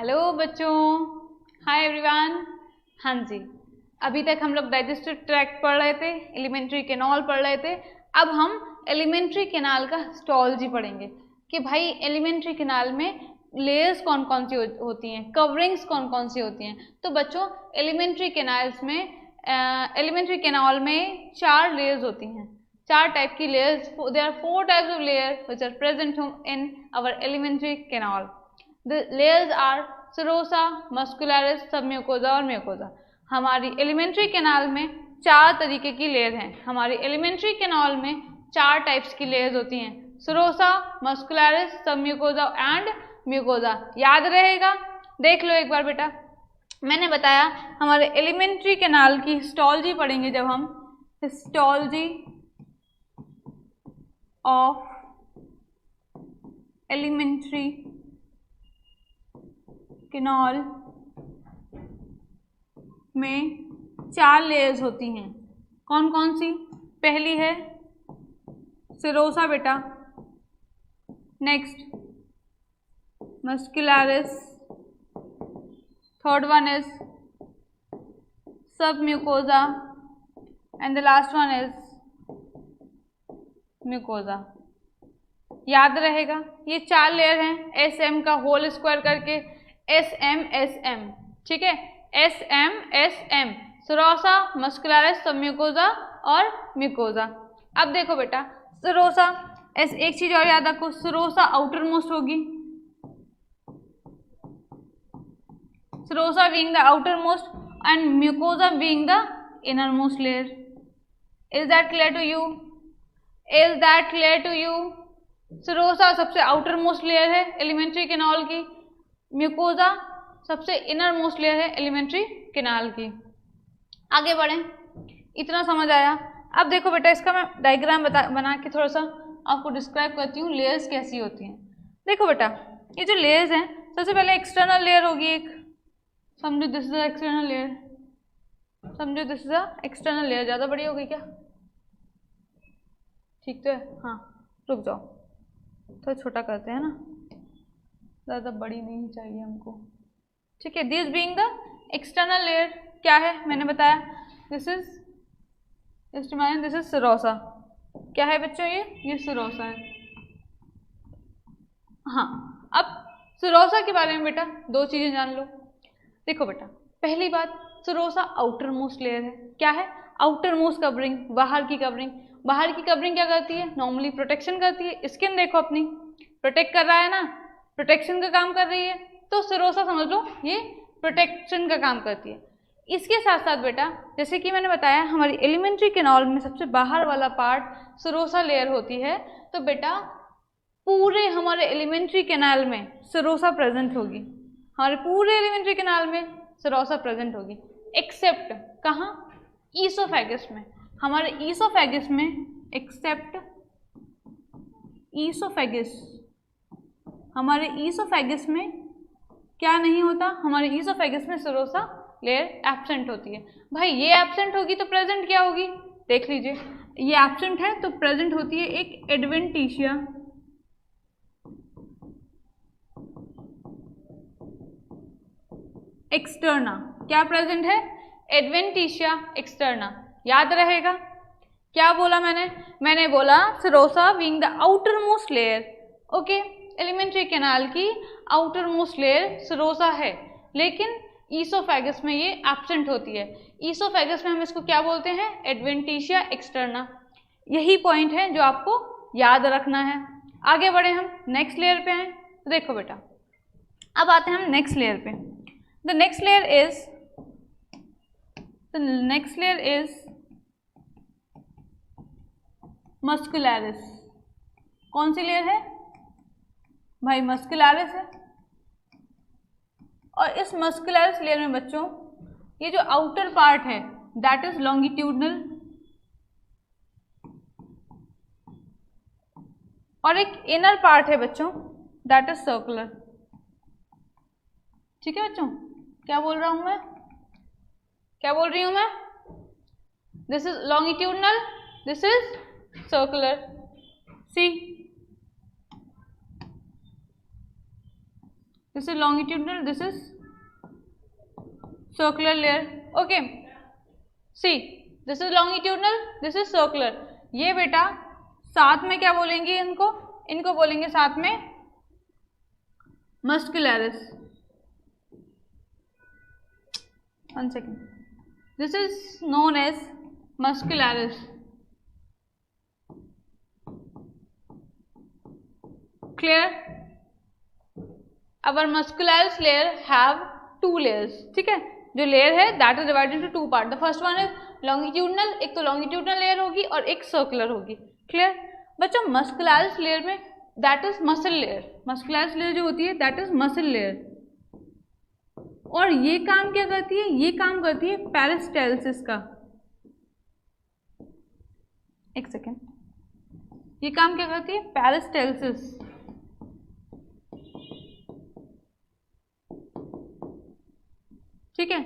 Hello बच्चों, hi everyone. हाँ जी, अभी तक हम लोग डाइजेस्टिव ट्रैक्ट पढ़ रहे थे, एलिमेंट्री कैनाल पढ़ रहे थे। अब हम एलिमेंट्री कैनाल का हिस्टोलॉजी पढ़ेंगे कि भाई एलिमेंट्री कैनाल में लेयर्स कौन कौन सी होती हैं, कवरिंग्स कौन कौन सी होती हैं। तो बच्चों एलिमेंट्री कैनाल में 4 लेयर्स होती हैं, 4 टाइप की layers. There are 4 types of layer which are present in our elementary canal. The layers are serosa, muscularis, submucosa और mucosa। हमारी एलिमेंट्री कैनाल में 4 तरीके की लेयर हैं। हमारी एलिमेंट्री कैनाल में 4 टाइप्स की लेयर्स होती हैं, serosa, muscularis, submucosa and mucosa। याद रहेगा, देख लो एक बार बेटा। मैंने बताया हमारे एलिमेंट्री कैनाल की हिस्टोलॉजी पढ़ेंगे जब हम हिस्टोलॉजी ऑफ एलिमेंट्री कैनाल में 4 लेयर्स होती हैं। कौन कौन सी? पहली है सेरोसा बेटा, next muscularis, third one is submucosa and the last one is mucosa. याद रहेगा, ये 4 लेयर हैं, SM का होल स्क्वायर करके SM, ठीक है, SM, सेरोसा, मस्कुलरिस, सबम्यूकोसा और म्यूकोसा। अब देखो बेटा, सेरोसा, एक चीज और याद रखो, सेरोसा आउटर मोस्ट होगी, serosa being the outer most and mucosa being the inner most layer. Is that clear to you? Is that clear to you? Serosa सबसे आउटर मोस्ट लेयर है एलिमेंट्री कैनाल की, mucosa सबसे inner most layer है elementary canal की। आगे बढ़ें, इतना समझ आया। अब देखो बेटा, इसका मैं डायग्राम बना के थोड़ा सा आपको डिस्क्राइब करती हूँ लेयर्स कैसी होती हैं। देखो बेटा, ये जो लेयर्स हैं, सबसे पहले एक्सटर्नल लेयर होगी एक, समझो दिस इज एक्सटर्नल लेयर, समझो दिस इज एक्सटर्नल लेयर। ज़्यादा बड़ी हो गई क्या? ठीक तो है, हाँ रुक जाओ, थोड़ा छोटा करते हैं ना, ज़्यादा बड़ी नहीं चाहिए हमको, ठीक है। This being the external layer क्या है मैंने बताया, दिस इज सेरोसा। क्या है बच्चों? ये सेरोसा है। हाँ, अब सेरोसा के बारे में बेटा 2 चीज़ें जान लो। देखो बेटा, पहली बात, सेरोसा आउटर मोस्ट लेयर है। क्या है? आउटर मोस्ट कवरिंग, बाहर की कवरिंग। बाहर की कवरिंग क्या करती है? नॉर्मली प्रोटेक्शन करती है। स्किन देखो अपनी प्रोटेक्ट कर रहा है ना, प्रोटेक्शन का काम कर रही है, तो सेरोसा समझ लो ये प्रोटेक्शन का काम करती है। इसके साथ साथ बेटा, जैसे कि मैंने बताया, हमारी एलिमेंट्री कैनाल में सबसे बाहर वाला पार्ट सेरोसा लेयर होती है। तो बेटा पूरे हमारे एलिमेंट्री कैनाल में सेरोसा प्रेजेंट होगी, हमारे पूरे एलिमेंट्री कैनाल में सेरोसा प्रेजेंट होगी, एक्सेप्ट कहाँ? ईसोफेगस में। हमारे ईसोफेगस में, एक्सेप्ट ईसोफेगस, हमारे ईसोफेगस में क्या नहीं होता? हमारे ईसोफेगस में सेरोसा लेयर एब्सेंट होती है। भाई ये एब्सेंट होगी तो प्रेजेंट क्या होगी? देख लीजिए, ये एब्सेंट है तो प्रेजेंट होती है एक एडवेंटिशिया एक्सटर्ना। क्या प्रेजेंट है? Adventitia externa. याद रहेगा क्या बोला मैंने बोला serosa being the outer most layer. Okay, elementary canal की आउटर मोस्ट लेयर सेरोसा है, लेकिन ईसोफेगस में ये एब्सेंट होती है। ईसोफेगस में हम इसको क्या बोलते हैं? Adventitia externa. यही पॉइंट है जो आपको याद रखना है। आगे बढ़े, हम नेक्स्ट लेयर पे आए। तो देखो बेटा, अब आते हैं हम नेक्स्ट लेयर पे। The next layer is muscularis. कौन सी लेयर है भाई? मस्कुलरिस है। और इस मस्कुलरिस लेयर में बच्चों, ये जो आउटर पार्ट है दैट इज लॉन्गिट्यूडनल, और एक इनर पार्ट है बच्चों दैट इज सर्कुलर। ठीक है बच्चों, क्या बोल रहा हूं मैं? क्या बोल रही हूं मैं? This is longitudinal, this is circular. See this is longitudinal, this is circular layer. Okay, see this is longitudinal, this is circular. ये बेटा साथ में क्या बोलेंगे इनको बोलेंगे साथ में muscularis. One second, this is known as muscularis. Clear? Our muscularis layer have 2 layers, ठीक है। जो लेयर है that is divided into 2 part. The first one is longitudinal, एक तो लॉन्गिट्यूडनल लेयर होगी और एक सर्कुलर होगी। क्लियर? बच्चों मस्कुलरिस लेयर में that is muscle layer, muscularis layer जो होती है दैट इज मसल लेयर। और ये काम क्या करती है? ये काम करती है पेरिस्टाल्सिस का। एक सेकेंड, ये काम क्या करती है? पेरिस्टाल्सिस। ठीक है,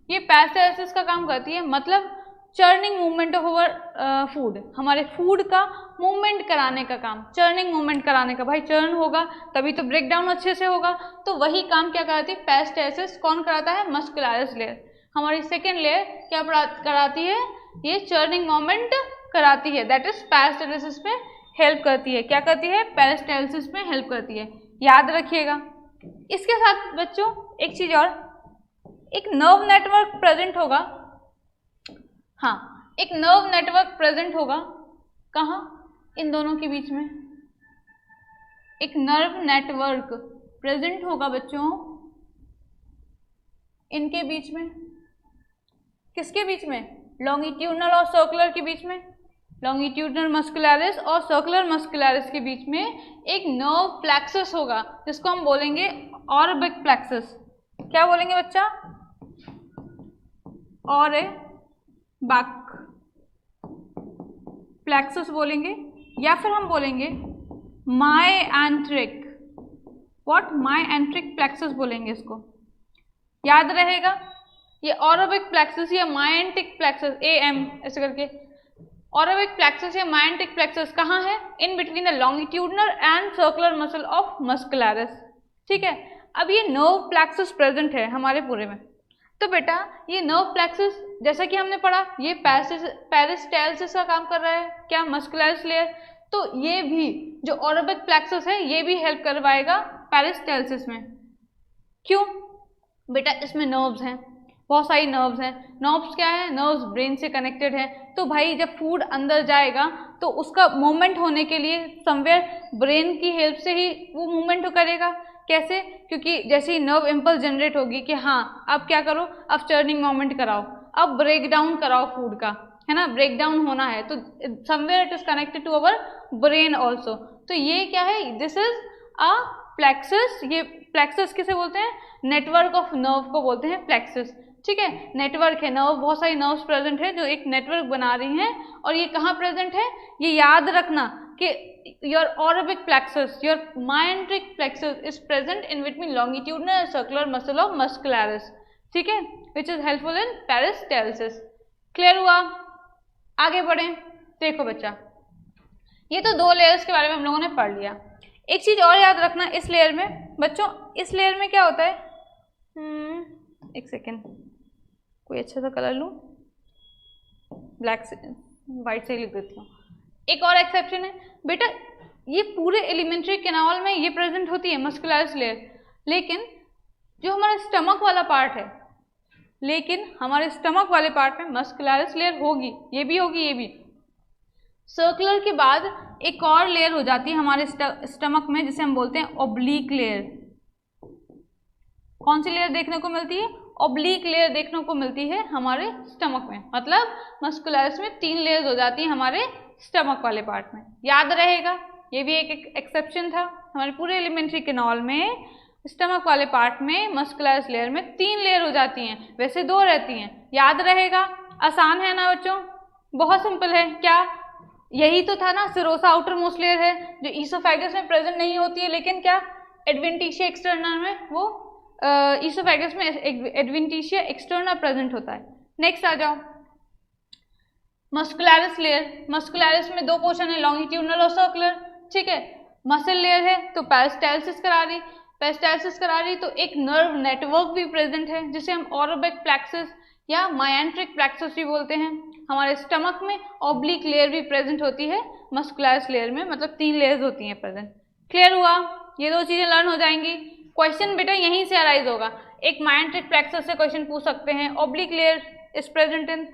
ये पेरिस्टाल्सिस का काम करती है, मतलब churning movement of our food, हमारे फूड का मूवमेंट कराने का काम, चर्निंग मूवमेंट कराने का। भाई चर्न होगा तभी तो ब्रेक डाउन अच्छे से होगा, तो वही काम क्या कराती है? पेरिस्टाल्सिस कौन कराता है? Muscularis layer. हमारी सेकेंड लेयर क्या कराती है? ये चर्निंग मूवमेंट कराती है, दैट इज पेरिस्टाल्सिस में हेल्प करती है। क्या करती है? पेरिस्टाल्सिस में हेल्प करती है, याद रखिएगा। इसके साथ बच्चों एक चीज और, एक नर्व नेटवर्क प्रेजेंट होगा। हाँ, एक नर्व नेटवर्क प्रेजेंट होगा। कहाँ? इन दोनों के बीच में एक नर्व नेटवर्क प्रेजेंट होगा बच्चों, इनके बीच में। किसके बीच में? लॉन्गिट्यूडनल और सर्कुलर के बीच में। लॉन्गिट्यूडनल मस्कुलरिस और सर्कुलर मस्कुलरिस के बीच में एक नर्व प्लेक्सस होगा, जिसको हम बोलेंगे ऑर्बिक प्लेक्सस। क्या बोलेंगे बच्चा? और बैक प्लेक्सस बोलेंगे, या फिर हम बोलेंगे मायएंट्रिक। व्हाट? मायएंट्रिक प्लेक्सस बोलेंगे इसको, याद रहेगा। ये ऑर्बिक प्लेक्सस या मायएंट्रिक प्लेक्सस, AM ऐसे करके, ऑर्बिक प्लेक्सस या मायएंट्रिक प्लेक्सस कहाँ है? In between the longitudinal and circular muscle of muscularis. ठीक है, अब ये नर्व प्लेक्सस प्रेजेंट है हमारे पूरे में। तो बेटा ये नर्व प्लेक्सस जैसा कि हमने पढ़ा, ये पेरिस्टाल्सिस का काम कर रहा है, क्या? Muscularis layer. तो ये भी जो ऑर्बिक प्लेक्सस है ये भी हेल्प करवाएगा पेरिस्टाल्सिस में। क्यों? बेटा इसमें नर्व्स हैं, बहुत सारी नर्व्स हैं। नर्व्स क्या है? नर्व्स ब्रेन से कनेक्टेड है। तो भाई जब फूड अंदर जाएगा तो उसका मूवमेंट होने के लिए समवेयर ब्रेन की हेल्प से ही वो मूवमेंट करेगा। कैसे? क्योंकि जैसे ही नर्व इम्पल्स जनरेट होगी कि हाँ अब क्या करो, अब चर्निंग मूवमेंट कराओ, अब ब्रेक डाउन कराओ फूड का, है ना, ब्रेक डाउन होना है, तो somewhere it is connected to our brain also. तो ये क्या है? This is a plexus. ये प्लेक्सस किसे बोलते हैं? नेटवर्क ऑफ नर्व को बोलते हैं प्लेक्सस। ठीक है, नेटवर्क है, नर्व, बहुत सारी नर्व्स प्रेजेंट है जो एक नेटवर्क बना रही हैं। और ये कहाँ प्रेजेंट है? ये याद रखना कि your orbic plexus, your myenteric plexus is present in between longitudinal and circular muscle of muscularis, ठीक है, which is helpful in peristalsis। Clear हुआ? आगे बढ़े। देखो बच्चा, ये तो 2 लेयर्स के बारे में हम लोगों ने पढ़ लिया। एक चीज और याद रखना इस लेयर में बच्चों, इस लेयर में क्या होता है? एक सेकेंड, कोई अच्छा सा कलर लूँ, ब्लैक से वाइट से ही लिख देती हूँ। एक और एक्सेप्शन है बेटा, ये पूरे एलिमेंट्री कैनाल में ये प्रेजेंट होती है मस्कुलरिस लेयर, लेकिन जो हमारा स्टमक वाला पार्ट है, लेकिन हमारे स्टमक वाले पार्ट में मस्कुलरिस लेयर होगी, ये भी होगी, ये भी। सर्कुलर के बाद एक और लेयर हो जाती है हमारे स्टमक में, जिसे हम बोलते हैं ओब्लीक लेयर। कौन सी लेयर देखने को मिलती है? ओब्लीक लेयर देखने को मिलती है हमारे स्टमक में। मतलब मस्कुलरिस में 3 लेयर्स हो जाती हैं हमारे स्टमक वाले पार्ट में, याद रहेगा। ये भी एक एक्सेप्शन था। हमारे पूरे एलिमेंट्री कैनाल में स्टमक वाले पार्ट में मस्कुलरिस लेयर में 3 लेयर हो जाती हैं, वैसे 2 रहती हैं, याद रहेगा। आसान है ना बच्चों? बहुत सिंपल है। क्या यही तो था ना, सिरोसा आउटर मोस्ट लेयर है जो ईसोफेगस में प्रेजेंट नहीं होती है, लेकिन क्या एडवेंटिशिया एक्सटर्ना में वो ईसोफेगस में एडवेंटिशिया एक्सटर्ना प्रेजेंट होता है। नेक्स्ट आ जाओ, मस्कुलरिस लेयर। मस्कुलरिस में 2 पोर्शन है, लॉन्गिट्यूडनल और सर्कुलर। ठीक है, मसल लेयर है तो पेरिस्टाल्सिस करा रही, पेरिस्टालसिस करा रही तो एक नर्व नेटवर्क भी प्रेजेंट है जिसे हम ओरोबिक प्लेक्सस या मायंट्रिक प्लेक्सस भी बोलते हैं। हमारे स्टमक में ऑब्लिक लेयर भी प्रेजेंट होती है मस्कुलस लेयर में, मतलब 3 लेयर्स होती हैं प्रेजेंट। क्लियर हुआ? ये 2 चीजें लर्न हो जाएंगी। क्वेश्चन बेटा यहीं से अराइज होगा। एक मायंट्रिक प्लेक्सस से क्वेश्चन पूछ सकते हैं, oblique layer is present in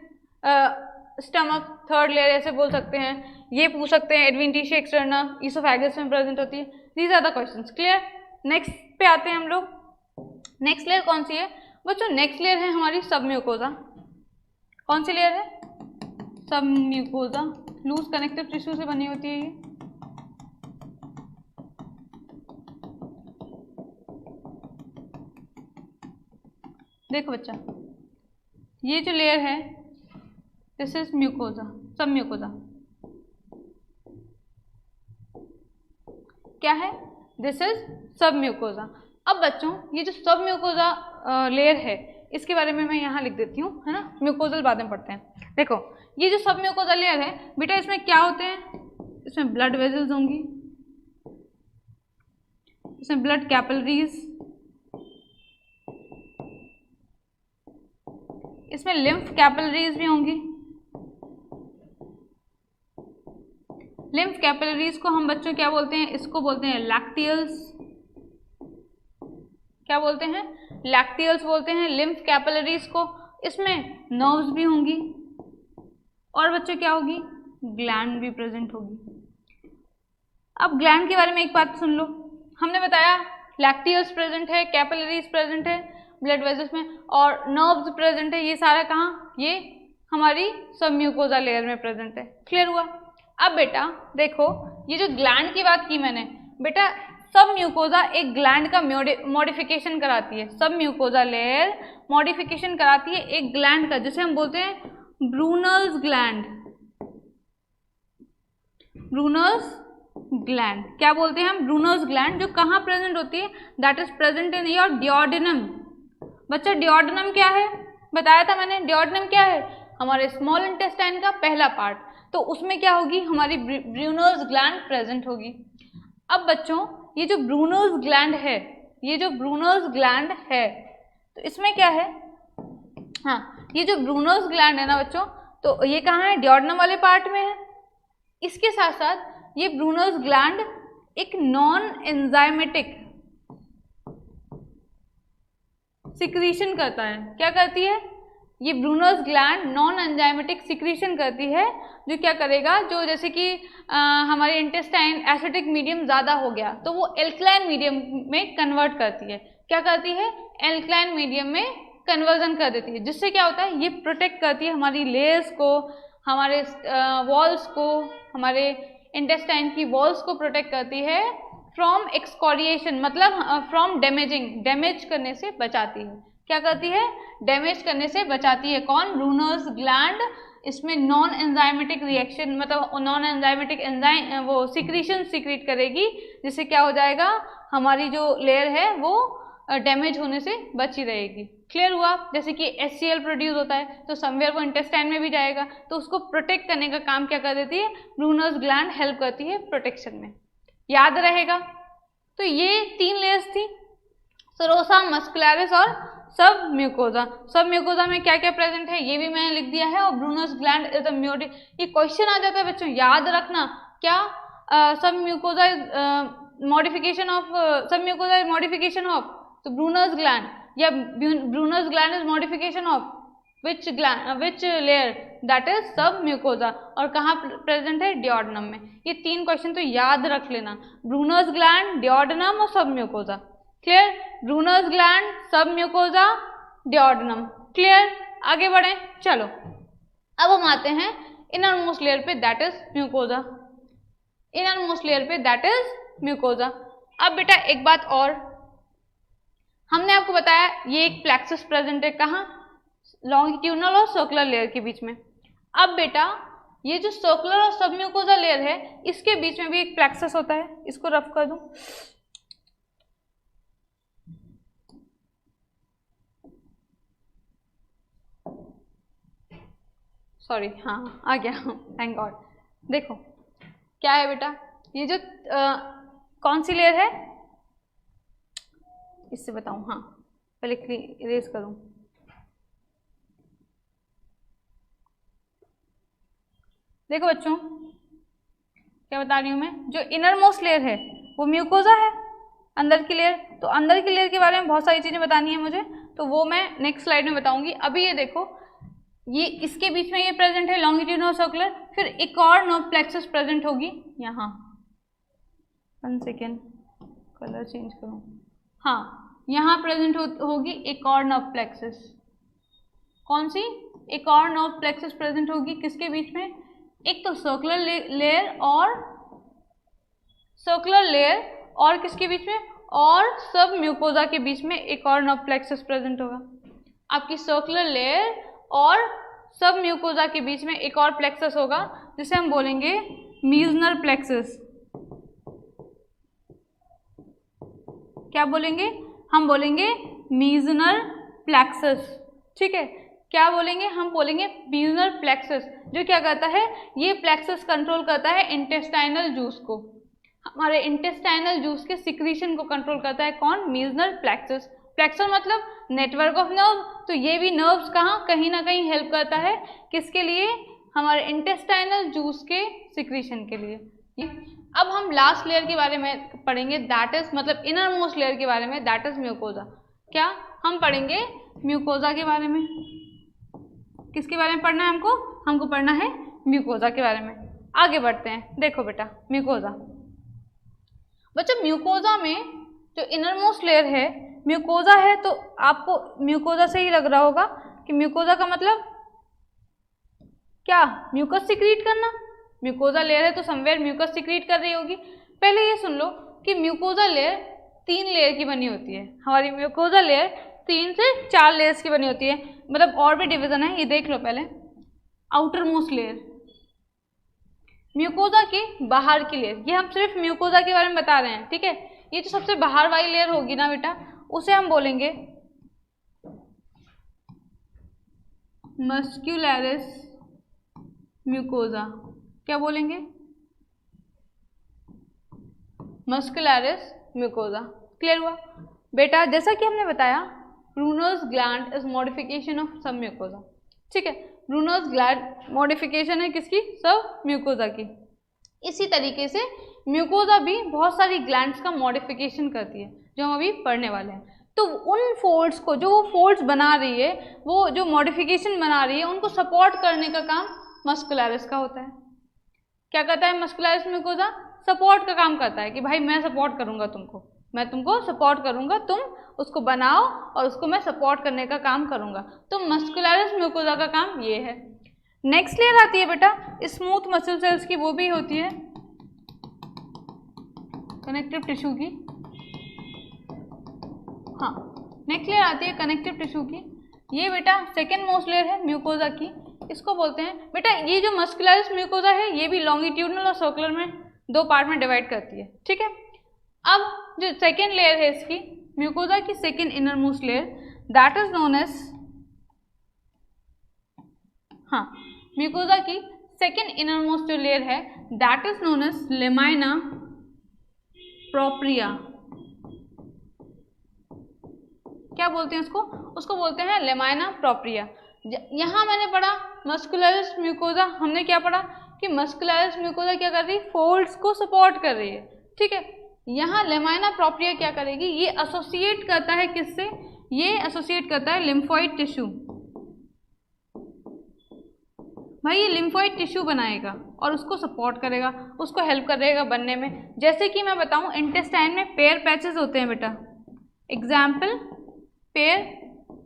stomach, 3rd layer ऐसे बोल सकते हैं। ये पूछ सकते हैं एडवेंटिशिया एक्सटर्ना इसोफेगस में प्रेजेंट होती है। These are the questions. Clear? Next पे आते हैं हम लोग। नेक्स्ट लेयर कौन सी है बच्चों? नेक्स्ट लेयर है हमारी सबम्यूकोजा। कौन सी लेयर है? सबम्यूकोजा। लूज कनेक्टिव टिश्यू से बनी होती है ये। देखो बच्चा, ये जो लेयर है दिस इज म्यूकोजा, सबम्यूकोजा। क्या है? This is submucosa. अब बच्चों ये जो सबम्यूकोजा लेयर है इसके बारे में मैं यहाँ लिख देती हूँ, है ना। म्यूकोजल बाद में पढ़ते हैं। देखो ये जो सबम्यूकोजा लेयर है बेटा, इसमें क्या होते हैं? इसमें ब्लड वेजल्स होंगी, इसमें ब्लड कैपिलरीज, इसमें लिम्फ कैपिलरीज भी होंगी। लिम्फ कैपिलरीज को हम बच्चों क्या बोलते हैं? इसको बोलते हैं लैक्टियल्स। क्या बोलते हैं? लैक्टियल्स बोलते हैं लिम्फ कैपिलरीज को। इसमें नर्व्स भी होंगी और बच्चों क्या होगी? ग्लैंड भी प्रेजेंट होगी। अब ग्लैंड के बारे में एक बात सुन लो। हमने बताया लैक्टियल्स प्रेजेंट है, कैपिलरीज प्रेजेंट है ब्लड वेजल्स में, और नर्व्स प्रेजेंट है। ये सारा कहाँ? ये हमारी सबम्यूकोजा लेयर में प्रेजेंट है। क्लियर हुआ? अब बेटा देखो, ये जो ग्लैंड की बात की मैंने बेटा, सबम्यूकोजा एक ग्लैंड का मॉडिफिकेशन कराती है। सबम्यूकोजा लेयर मॉडिफिकेशन कराती है एक ग्लैंड का, जिसे हम बोलते हैं ब्रूनर्स ग्लैंड। ब्रूनर्स ग्लैंड क्या बोलते हैं हम? ब्रूनर्स ग्लैंड, जो कहाँ प्रेजेंट होती है? That is present in your duodenum. बच्चा डियोडेनम क्या है? बताया था मैंने। डियोडेनम क्या है? हमारे स्मॉल इंटेस्टाइन का पहला पार्ट। तो उसमें क्या होगी? हमारी ब्रूनर्स ग्लैंड प्रेजेंट होगी। अब बच्चों ये जो ब्रूनर्स ग्लैंड है, ये जो ब्रूनर्स ग्लैंड है, तो इसमें क्या है? हाँ, ये जो ब्रूनर्स ग्लैंड है ना बच्चों, तो ये कहाँ है? डियोडेनम वाले पार्ट में है। इसके साथ साथ ये ब्रूनर्स ग्लैंड एक नॉन एंजाइमेटिक सिक्रीशन करता है। क्या करती है? ये Brunner's gland non enzymatic secretion करती है, जो क्या करेगा? जो जैसे कि हमारे इंटेस्टाइन एसिडिक मीडियम ज़्यादा हो गया तो वो एल्कलाइन मीडियम में कन्वर्ट करती है। क्या करती है? एल्कलाइन मीडियम में कन्वर्जन कर देती है, जिससे क्या होता है? ये प्रोटेक्ट करती है हमारी लेयर्स को, हमारे वॉल्स को, हमारे इंटेस्टाइन की वॉल्स को प्रोटेक्ट करती है फ्रॉम एक्सकोरिएशन, मतलब फ्रॉम डैमेजिंग, डैमेज करने से बचाती है। क्या करती है? डैमेज करने से बचाती है। कौन? Brunner's gland. इसमें नॉन एंजाइमेटिक रिएक्शन, मतलब नॉन एंजाइमेटिक एंजाइम वो सिक्रीशन सिक्रीट करेगी, जिससे क्या हो जाएगा? हमारी जो लेयर है वो डैमेज होने से बची रहेगी। क्लियर हुआ? जैसे कि HCl प्रोड्यूस होता है तो समवेयर वो इंटेस्टाइन में भी जाएगा, तो उसको प्रोटेक्ट करने का काम क्या कर देती है? ब्रूनर्स ग्लैंड हेल्प करती है प्रोटेक्शन में। याद रहेगा? तो ये 3 लेयर्स थी, सेरोसा, मस्कुलरिस और सबम्यूकोजा। सबम्यूकोजा में क्या क्या प्रेजेंट है ये भी मैंने लिख दिया है, और Brunner's gland is the mucosa. ये क्वेश्चन आ जाता है बच्चों, याद रखना। क्या? Submucosa modification of submucosa is modification of तो ब्रूनर्स ग्लैंड, या Brunner's gland is modification of which layer? That is submucosa. और कहाँ प्रेजेंट है? डियोडेनम में। ये 3 क्वेश्चन तो याद रख लेना, ब्रूनर्स ग्लैंड, डियोडेनम और submucosa. Clear? Brunner's gland, submucosa, duodenum. Clear? आगे बढ़े, चलो अब हम आते हैं इनरमोस्ट लेयर पे, that is mucosa. Innermost layer पे दैट इज म्यूकोजा। अब बेटा एक बात और, हमने आपको बताया ये एक प्लेक्सस प्रेजेंट है, कहाँ? लॉन्गिट्यूडनल और सर्कुलर लेयर के बीच में। अब बेटा ये जो सर्कुलर और सबम्यूकोजा लेयर है, इसके बीच में भी एक प्लेक्सस होता है। इसको रफ कर दूं। सॉरी, हाँ आ गया, थैंक गॉड। देखो क्या है बेटा, ये जो कौन सी लेयर है? इससे बताऊं, हाँ पहले इरेज करूं। देखो बच्चों क्या बता रही हूं मैं, जो इनर मोस्ट लेयर है वो म्यूकोजा है, अंदर की लेयर। तो अंदर की लेयर के बारे में बहुत सारी चीजें बतानी है मुझे, तो वो मैं नेक्स्ट स्लाइड में बताऊंगी। अभी ये देखो, ये इसके बीच में ये प्रेजेंट है लॉन्गिट्यूडिनल सर्कुलर, फिर एक और नर्व प्लेक्सस प्रेजेंट होगी यहाँ। 1 सेकेंड, कलर चेंज करूँ, हाँ यहाँ प्रेजेंट होगी एक और नर्व प्लेक्सस। कौन सी? एक और नर्व प्लेक्सस प्रेजेंट होगी किसके बीच में? एक तो सर्कुलर लेयर और किसके बीच में? और सब म्यूकोजा के बीच में एक और नर्व प्लेक्सस प्रेजेंट होगा। आपकी सर्कुलर लेयर और सब म्यूकोजा के बीच में एक और प्लेक्सस होगा जिसे हम बोलेंगे मीजनर प्लेक्सस। क्या बोलेंगे? हम बोलेंगे मीजनर प्लेक्सस। ठीक है, क्या बोलेंगे? हम बोलेंगे मीजनर प्लेक्सस। जो क्या करता है? ये प्लेक्सस कंट्रोल करता है इंटेस्टाइनल जूस को, हमारे इंटेस्टाइनल जूस के सिक्रीशन को कंट्रोल करता है। कौन? Meissner plexus. प्लेक्सस मतलब नेटवर्क ऑफ नर्व, तो ये भी नर्व्स कहीं ना कहीं हेल्प करता है किसके लिए? हमारे इंटेस्टाइनल जूस के सिक्रीशन के लिए। अब हम लास्ट लेयर के बारे में पढ़ेंगे, दैट इज मतलब इनर मोस्ट लेयर के बारे में, दैट इज म्यूकोजा। क्या हम पढ़ेंगे? म्यूकोजा के बारे में। किसके बारे में पढ़ना है हमको? हमको पढ़ना है म्यूकोजा के बारे में। आगे बढ़ते हैं। देखो बेटा, म्यूकोजा, बच्चों म्यूकोजा में जो इनर मोस्ट लेयर है म्यूकोजा है, तो आपको म्यूकोजा से ही लग रहा होगा कि म्यूकोजा का मतलब क्या? म्यूकस सिक्रीट करना। म्यूकोजा लेयर है तो समवेयर म्यूकस सिक्रीट कर रही होगी। पहले ये सुन लो कि म्यूकोजा लेयर 3 लेयर की बनी होती है। हमारी म्यूकोजा लेयर 3 से 4 लेयर्स की बनी होती है, मतलब और भी डिवीजन है, ये देख लो पहले। आउटर मोस्ट लेयर, म्यूकोजा के बाहर की लेयर, ये हम सिर्फ म्यूकोजा के बारे में बता रहे हैं। ठीक है, ये जो सबसे बाहर वाली लेयर होगी ना बेटा, उसे हम बोलेंगे मस्क्यूलरिस म्यूकोजा। क्या बोलेंगे? Muscularis mucosa. क्लियर हुआ बेटा? जैसा कि हमने बताया, Brunner's gland is modification of सब म्यूकोजा। ठीक है, ब्रूनर्स ग्लैंड मॉडिफिकेशन है किसकी? सब म्यूकोजा की। इसी तरीके से म्यूकोजा भी बहुत सारी ग्लैंड्स का मॉडिफिकेशन करती है, जो हम अभी पढ़ने वाले हैं। तो उन फोल्ड्स को, जो वो फोल्ड्स बना रही है, वो जो मॉडिफिकेशन बना रही है, उनको सपोर्ट करने का काम मस्कुलरिस का होता है। क्या करता है मस्कुलरिस म्यूकोजा? सपोर्ट का काम करता है कि भाई मैं सपोर्ट करूंगा तुमको, मैं तुमको सपोर्ट करूंगा, तुम उसको बनाओ और उसको मैं सपोर्ट करने का काम करूंगा। तो मस्कुलरिस म्यूकोजा का काम ये है। नेक्स्ट लेयर आती है बेटा स्मूथ मसल सेल्स की, वो भी होती है कनेक्टिव टिश्यू की। हाँ, नेक्स्ट लेयर आती है कनेक्टिव टिश्यू की। ये बेटा सेकेंड मोस्ट लेयर है म्यूकोजा की, इसको बोलते हैं बेटा, ये जो मस्कुलरिस म्यूकोजा है ये भी लॉन्गिट्यूडिनल और सर्कुलर में 2 पार्ट में डिवाइड करती है। ठीक है, अब जो सेकेंड लेयर है इसकी, म्यूकोजा की second inner most layer, that is known as, हाँ म्यूकोजा की सेकेंड इनर मोस्ट जो लेयर है that is known as lamina propria. क्या बोलते हैं उसको? उसको बोलते हैं लेमाइना प्रोप्रिया। यहाँ मैंने पढ़ा मस्कुलरिस म्यूकोजा, हमने क्या पढ़ा कि मस्कुलरिस म्यूकोजा क्या कर रही है? फोल्ड्स को सपोर्ट कर रही है। ठीक है, यहाँ लेमाइना प्रोप्रिया क्या करेगी? ये एसोसिएट करता है किससे? ये एसोसिएट करता है लिम्फोइड टिश्यू। भाई ये लिम्फोइड टिश्यू बनाएगा और उसको सपोर्ट करेगा, उसको हेल्प करेगा बनने में। जैसे कि मैं बताऊं, इंटेस्टाइन में पेयर पैचेस होते हैं बेटा। Example, Peyer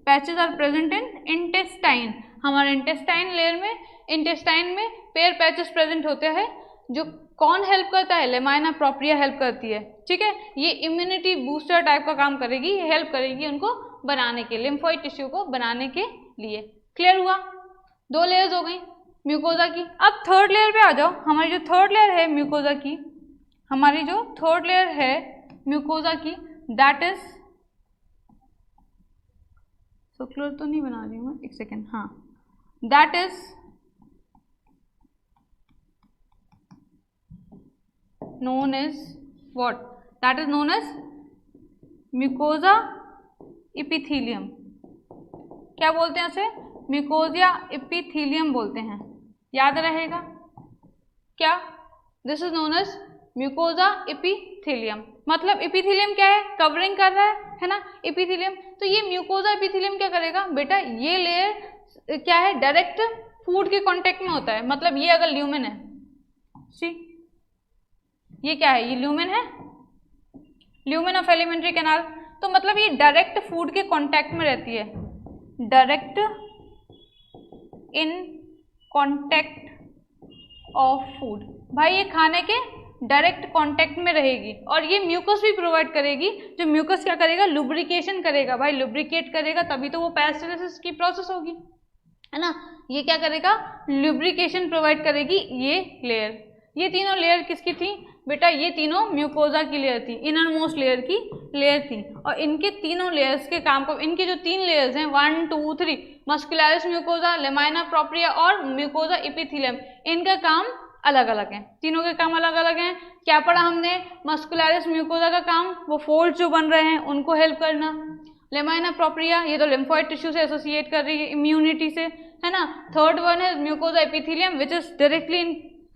patches are present in intestine. हमारे इंटेस्टाइन लेयर में, इंटेस्टाइन में पेयर पैचेस प्रेजेंट होते हैं, जो कौन हेल्प करता है? लेमाइना प्रोप्रिया हेल्प करती है। ठीक है, ये इम्यूनिटी बूस्टर टाइप का काम करेगी, ये हेल्प करेगी उनको बनाने के, लिम्फोइड टिश्यू को बनाने के लिए। क्लियर हुआ? 2 लेयर्स हो गई म्यूकोजा की। अब थर्ड लेयर पे आ जाओ। हमारी जो थर्ड लेयर है म्यूकोजा की, हमारी जो थर्ड लेयर है म्यूकोजा की, दैट इज, सर्कुलर तो नहीं बना रही हूँ मैं, एक सेकेंड, हाँ, that is known as what? That is known as mucosa epithelium, क्या बोलते हैं उसे? म्यूकोजिया इपिथीलियम बोलते हैं, याद रहेगा क्या? This is known as mucosa epithelium. मतलब इपिथीलियम क्या है? कवरिंग कर रहा है ना इपिथीलियम। तो ये म्यूकोजा इपिथीलियम क्या करेगा बेटा? ये लेयर क्या है? डायरेक्ट फूड के कांटेक्ट में होता है। मतलब ये अगर ल्यूमेन है, सी ये क्या है? ये ल्यूमेन है, ल्यूमेन ऑफ एलिमेंट्री कैनाल। तो मतलब ये डायरेक्ट फूड के कांटेक्ट में रहती है, direct in contact of food. भाई ये खाने के डायरेक्ट कांटेक्ट में रहेगी और ये म्यूकस भी प्रोवाइड करेगी। जो म्यूकस क्या करेगा? लुब्रिकेशन करेगा। भाई लुब्रिकेट करेगा तभी तो वो पेरास्टाल्सिस की प्रोसेस होगी, है ना। ये क्या करेगा? लुब्रिकेशन प्रोवाइड करेगी ये लेयर। ये तीनों लेयर किसकी थी बेटा? ये तीनों म्यूकोजा की लेयर थी, इनर मोस्ट लेयर की लेयर थी। और इनके तीनों लेयर्स के काम को, इनके जो 3 लेयर्स हैं 1 2 3, मस्कुलरिस म्यूकोजा, लेमाइना प्रोप्रिया और म्यूकोजा इपिथीलियम, इनका काम अलग अलग है। तीनों के काम अलग अलग हैं। क्या पढ़ा हमने? मस्कुलरिस म्यूकोजा का काम वो फोल्ड्स जो बन रहे हैं उनको हेल्प करना। लेमाइना प्रोप्रिया ये तो लिम्फोइड टिश्यू से एसोसिएट कर रही है, इम्यूनिटी से, है ना। थर्ड वन है mucosa epithelium which is directly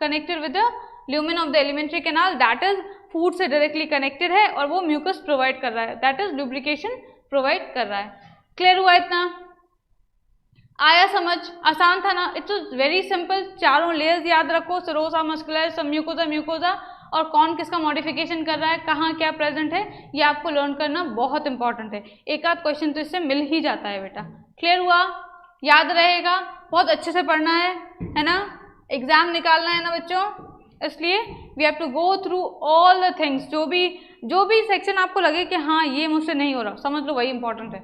connected with the lumen of the alimentary canal, that is food से डायरेक्टली कनेक्टेड है और वो म्यूकस प्रोवाइड कर रहा है, दैट इज लुब्रिकेशन प्रोवाइड कर रहा है। क्लियर हुआ इतना? आया समझ? आसान था ना? It's very simple. चारों लेयर्स याद रखो, सेरोसा, मस्कुलरिस, म्यूकोजा, म्यूकोजा, और कौन किसका मॉडिफिकेशन कर रहा है, कहाँ क्या प्रेजेंट है, ये आपको लर्न करना बहुत इंपॉर्टेंट है। एक आध क्वेश्चन तो इससे मिल ही जाता है बेटा। क्लियर हुआ? याद रहेगा? बहुत अच्छे से पढ़ना है ना। एग्जाम निकालना है ना बच्चों, इसलिए we have to go through all the things. जो भी सेक्शन आपको लगे कि हाँ ये मुझसे नहीं हो रहा, समझ लो वही इंपॉर्टेंट है,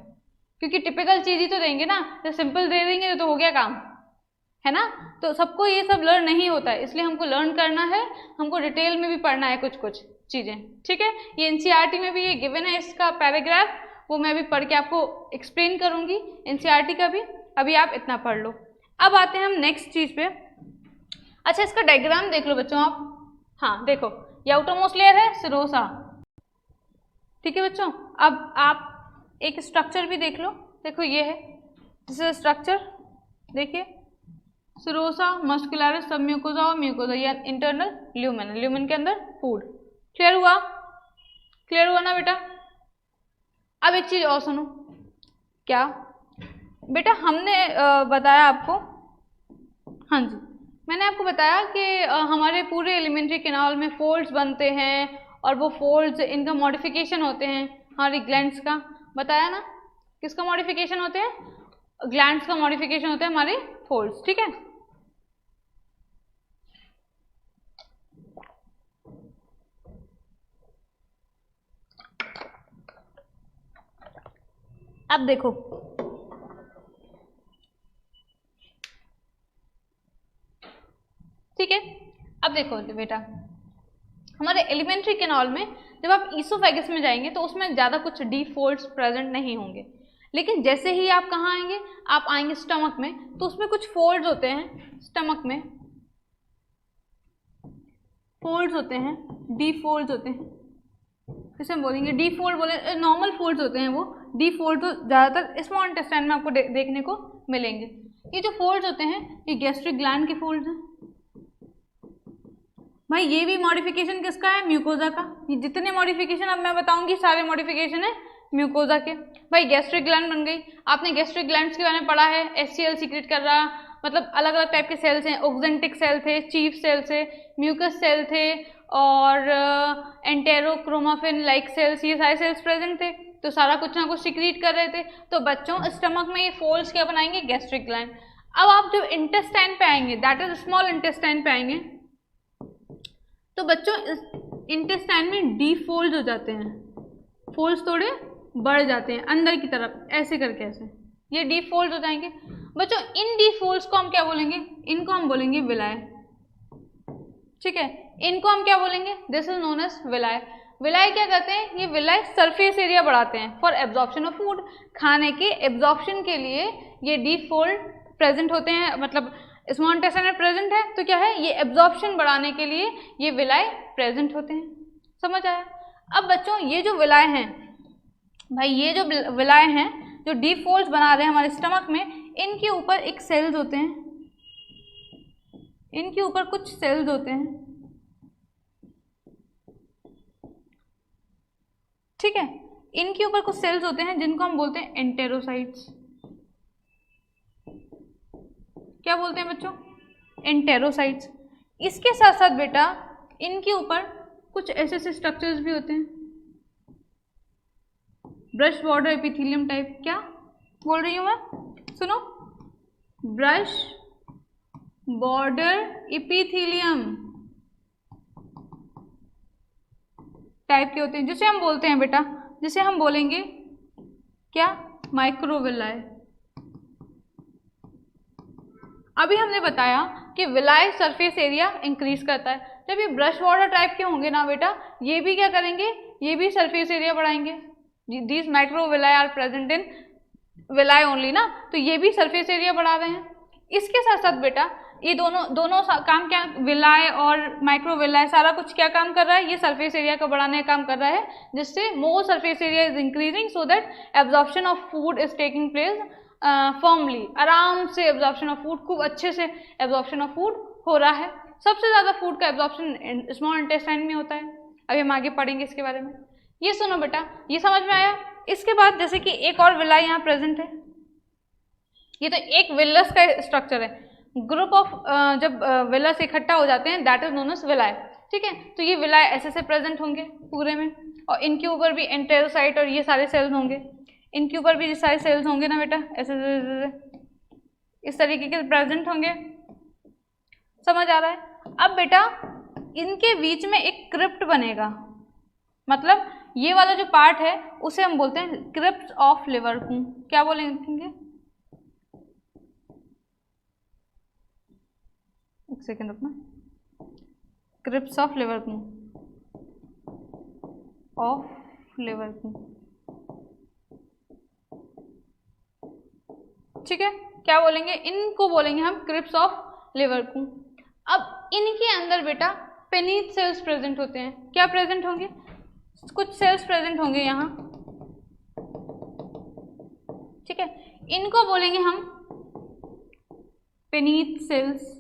क्योंकि टिपिकल चीज ही तो देंगे ना। जब सिंपल दे देंगे तो हो गया काम, है ना। तो सबको ये सब लर्न नहीं होता है, इसलिए हमको लर्न करना है, हमको डिटेल में भी पढ़ना है कुछ कुछ चीजें, ठीक है। ये एनसीईआरटी में भी ये गिवन है, इसका पैराग्राफ, वो मैं अभी पढ़ के आपको एक्सप्लेन करूंगी एनसीईआरटी का भी। अभी आप इतना पढ़ लो। अब आते हैं हम नेक्स्ट चीज पे। अच्छा, इसका डायग्राम देख लो बच्चों आप। हाँ देखो, ये आउटरमोस्ट लेयर है सेरोसा, ठीक है बच्चों। अब आप एक स्ट्रक्चर भी देख लो, देखो ये है, दिस इज स्ट्रक्चर, देखिए सेरोसा, मस्कुलरिस, सब म्यूकोजा और म्यूकोजा, ये इंटरनल ल्यूमेन, ल्यूमेन के अंदर फूड। क्लियर हुआ? क्लियर हुआ ना बेटा? अब एक चीज और सुनो, क्या बेटा हमने बताया आपको, हाँ जी मैंने आपको बताया कि हमारे पूरे एलिमेंट्री कैनाल में फोल्ड्स बनते हैं और वो फोल्ड्स इनका मॉडिफिकेशन होते हैं हमारी ग्लैंड्स का, बताया ना। किसका मॉडिफिकेशन होते हैं? ग्लैंड्स का मॉडिफिकेशन होते हैं हमारे फोल्ड्स, ठीक है। अब देखो, ठीक है, अब देखो बेटा, हमारे एलिमेंट्री कैनाल में जब आप ईसोफेगस में जाएंगे तो उसमें ज़्यादा कुछ डीप फोल्ड्स प्रेजेंट नहीं होंगे, लेकिन जैसे ही आप कहाँ आएंगे, आप आएंगे स्टमक में, तो उसमें कुछ फोल्ड्स होते हैं, स्टमक में फोल्ड्स होते हैं, डीप फोल्ड्स होते हैं, इसे हम बोलेंगे डीप फोल्ड, बोले नॉर्मल फोल्ड्स होते हैं वो, डीप फोल्ड तो ज़्यादातर स्मॉल इंटेस्टाइन में आपको देखने को मिलेंगे। ये जो फोल्ड्स होते हैं ये गैस्ट्रिक ग्लैंड के फोल्ड्स हैं। भाई ये भी मॉडिफिकेशन किसका है? म्यूकोजा का। ये जितने मॉडिफिकेशन अब मैं बताऊंगी सारे मॉडिफिकेशन है म्यूकोजा के। भाई गैस्ट्रिक ग्लैंड बन गई, आपने गैस्ट्रिक ग्लैंड्स के बारे में पढ़ा है, एचसीएल सीक्रेट कर रहा, मतलब अलग अलग टाइप के सेल्स हैं, ऑक्जेंटिक सेल थे, चीफ सेल थे, म्यूकस सेल थे और एंटेरोक्रोमाफिन लाइक सेल्स, ये सारे सेल्स प्रेजेंट थे, तो सारा कुछ ना कुछ सीक्रेट कर रहे थे। तो बच्चों स्टमक में ये फोल्ड्स क्या बनाएंगे? Gastric gland. अब आप जब इंटेस्टाइन पे आएंगे, दैट इज स्मॉल इंटेस्टाइन पे आएंगे, तो बच्चों इंटेस्टाइन में डीप फोल्ड्स हो जाते हैं, फोल्ड्स थोड़े बढ़ जाते हैं अंदर की तरफ, ऐसे करके ऐसे ये डीप फोल्ड्स हो जाएंगे। बच्चों इन डीप फोल्ड्स को हम क्या बोलेंगे? इनको हम बोलेंगे विलाय, ठीक है। इनको हम क्या बोलेंगे? This is known as विलाय। विलाय क्या करते हैं? ये विलाय सरफेस एरिया बढ़ाते हैं फॉर एब्जॉर्प्शन ऑफ फूड, खाने के एब्जॉर्प्शन के लिए ये डीप फोल्ड प्रेजेंट होते हैं, मतलब स्मॉल इंटेस्टाइन में प्रेजेंट है तो क्या है, ये एब्जॉर्प्शन बढ़ाने के लिए ये विलाय प्रेजेंट होते हैं। समझ आया? अब बच्चों ये जो विलाय हैं भाई ये जो विलाय हैं जो डीप फोल्ड्स बना रहे हैं हमारे स्टमक में, इनके ऊपर एक सेल्स होते हैं, इनके ऊपर कुछ सेल्स होते हैं, ठीक है। इनके ऊपर कुछ सेल्स होते हैं जिनको हम बोलते हैं एंटेरोसाइट्स। क्या बोलते हैं बच्चों? एंटेरोसाइट्स। इसके साथ साथ बेटा इनके ऊपर कुछ ऐसे स्ट्रक्चर्स भी होते हैं, ब्रश बॉर्डर एपिथेलियम टाइप। क्या बोल रही हूँ मैं? सुनो, ब्रश बॉर्डर एपिथेलियम टाइप के होते हैं, जिसे हम बोलते हैं बेटा, जिसे हम बोलेंगे क्या? माइक्रोविलाय। अभी हमने बताया कि विलाय सरफेस एरिया इंक्रीज करता है। जब ये ब्रश बॉर्डर टाइप के होंगे ना बेटा, ये भी क्या करेंगे? ये भी सरफेस एरिया बढ़ाएंगे। These microvilli are present in villi only ना, तो ये भी सरफेस एरिया बढ़ा रहे हैं। इसके साथ साथ बेटा ये दोनों काम क्या, विलाय और माइक्रोविलाय सारा कुछ क्या काम कर रहा है? ये सरफेस एरिया को बढ़ाने का काम कर रहा है, जिससे more surface area is increasing so that absorption of food is taking place formally. आराम से एब्जॉर्प्शन ऑफ फूड, खूब अच्छे से एब्जॉर्प्शन ऑफ फूड हो रहा है। सबसे ज़्यादा फूड का एब्जॉर्प्शन स्मॉल इंटेस्टाइन में होता है। अभी हम आगे पढ़ेंगे इसके बारे में। ये सुनो बेटा, ये समझ में आया? इसके बाद जैसे कि एक और विलाय यहाँ प्रेजेंट है, ये तो एक विलस का स्ट्रक्चर है। ग्रुप ऑफ जब विलस इकट्ठा हो जाते हैं दैट इज नोन एज विलाय, ठीक है। तो ये विलाय ऐसे से प्रेजेंट होंगे पूरे में, और इनके ऊपर भी एंटेरोसाइट और ये सारे सेल्स होंगे, इनके ऊपर भी ये सारे सेल्स होंगे ना बेटा, ऐसे इस तरीके के प्रेजेंट होंगे। समझ आ रहा है? अब बेटा इनके बीच में एक क्रिप्ट बनेगा, मतलब ये वाला जो पार्ट है उसे हम बोलते हैं क्रिप्ट ऑफ लिवरकूम। क्या बोलेंगे? एक सेकेंड रुकना। क्रिप्ट ऑफ लिवरकूम, ऑफ लिवरकूम, ठीक है। क्या बोलेंगे? इनको बोलेंगे हम क्रिप्स ऑफ लिवरकूम। अब इनके अंदर बेटा पेनीथ सेल्स प्रेजेंट होते हैं। क्या प्रेजेंट होंगे? कुछ सेल्स प्रेजेंट होंगे यहाँ, ठीक है। इनको बोलेंगे हम पेनीथ सेल्स।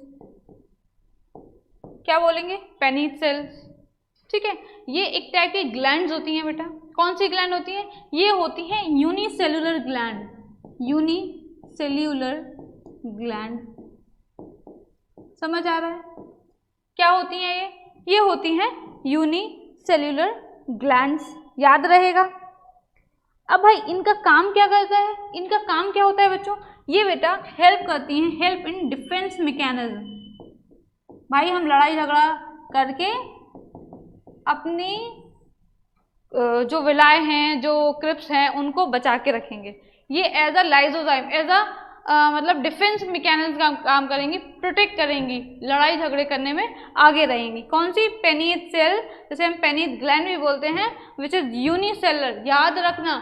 क्या बोलेंगे? पेनीथ सेल्स, ठीक है। ये एक टाइप की ग्लैंड्स होती हैं बेटा। कौन सी ग्लैंड होती है? ये होती है यूनिसेल्युलर ग्लैंड, यूनिसेल्युलर ग्लैंड। समझ आ रहा है? क्या होती हैं ये होती हैं यूनिसेल्युलर ग्लैंड्स। याद रहेगा। अब भाई इनका काम क्या करता है? इनका काम क्या होता है बच्चों? ये बेटा हेल्प करती हैं, हेल्प इन डिफेंस मैकेनिज्म। भाई हम लड़ाई झगड़ा करके अपनी जो विलाय हैं, जो क्रिप्स हैं, उनको बचा के रखेंगे। ये as a lysozyme, as a मतलब डिफेंस मैकेनिज्म का काम करेंगी, प्रोटेक्ट करेंगी, लड़ाई झगड़े करने में आगे रहेंगी। कौन सी? पेनीथ सेल, जैसे हम पेनीथ ग्लैंड भी बोलते हैं, विच इज यूनिसेलर। याद रखना,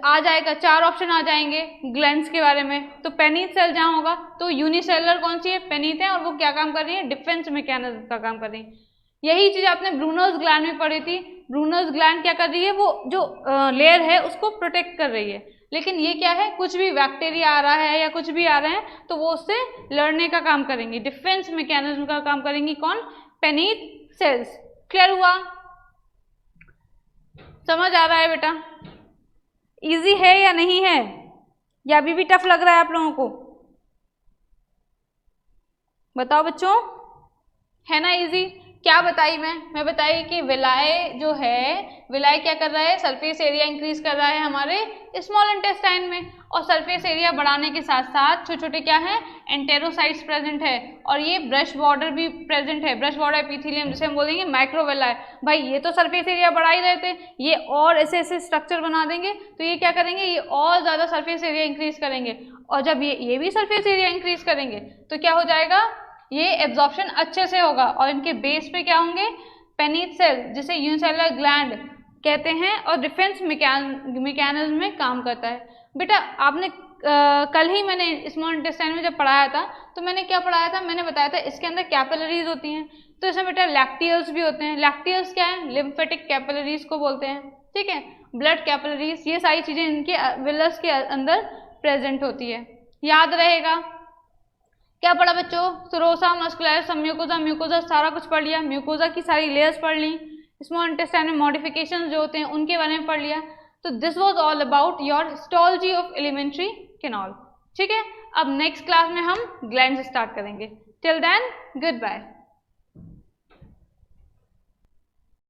आ जाएगा, 4 ऑप्शन आ जाएंगे ग्लैंड्स के बारे में। तो पेनीथ सेल जहाँ होगा तो यूनिसेलर कौन सी है? पेनीथ है, और वो क्या काम कर रही है? डिफेंस मैकेनिज्म का काम कर रही है। यही चीज आपने ब्रूनर्स ग्लैंड में पढ़ी थी। ब्रूनर्स ग्लैंड क्या कर रही है? वो जो लेयर है उसको प्रोटेक्ट कर रही है। लेकिन ये क्या है? कुछ भी बैक्टीरिया आ रहा है या कुछ भी आ रहे हैं तो वो उससे लड़ने का काम करेंगी, डिफेंस मैकेनिज्म का काम करेंगी। कौन? पेनीथ सेल्स। क्लियर हुआ? समझ आ रहा है बेटा? इजी है या नहीं है, या अभी भी टफ लग रहा है आप लोगों को? बताओ बच्चों, है ना इजी? क्या बताई मैं बताई कि विलाय जो है, विलाय क्या कर रहा है? सरफेस एरिया इंक्रीज कर रहा है हमारे स्मॉल इंटेस्टाइन में, और सरफेस एरिया बढ़ाने के साथ साथ छोटे छोटे क्या है? एंटेरोसाइट्स प्रेजेंट है, और ये ब्रश बॉर्डर भी प्रेजेंट है, ब्रश बॉर्डर एपिथेलियम, जिसे हम बोलेंगे माइक्रोविलाय। भाई ये तो सरफेस एरिया बढ़ा ही रहे थे, ये और ऐसे ऐसे स्ट्रक्चर बना देंगे तो ये क्या करेंगे? ये और ज़्यादा सरफेस एरिया इंक्रीज करेंगे, और जब ये भी सरफेस एरिया इंक्रीज करेंगे तो क्या हो जाएगा? ये एब्जॉर्प्शन अच्छे से होगा, और इनके बेस पे क्या होंगे? पेनीथ सेल, जिसे यूनिसेलुलर ग्लैंड कहते हैं, और डिफेंस मैकेनिज्म में काम करता है। बेटा आपने कल ही मैंने स्मॉल इंटेस्टाइन में जब पढ़ाया था तो मैंने क्या पढ़ाया था? मैंने बताया था इसके अंदर कैपिलरीज होती हैं, तो इसमें बेटा लैक्टियल्स भी होते हैं। लैक्टियल्स क्या है? लिम्फेटिक कैपिलरीज को बोलते हैं, ठीक है। ब्लड कैपिलरीज, ये सारी चीजें इनके विलस के अंदर प्रेजेंट होती है। याद रहेगा क्या पढ़ा बच्चों? सीरोसा, मस्कुलरिस, म्यूकोजा, म्यूकोजा सारा कुछ पढ़ लिया, म्यूकोजा की सारी लेयर्स पढ़ ली, स्मॉल इंटेस्टाइन में मॉडिफिकेशंस जो होते हैं उनके बारे में पढ़ लिया। तो this was all about your histology of alimentary canal. ठीक है, अब नेक्स्ट क्लास में हम ग्लैंड्स स्टार्ट करेंगे। Till then good bye.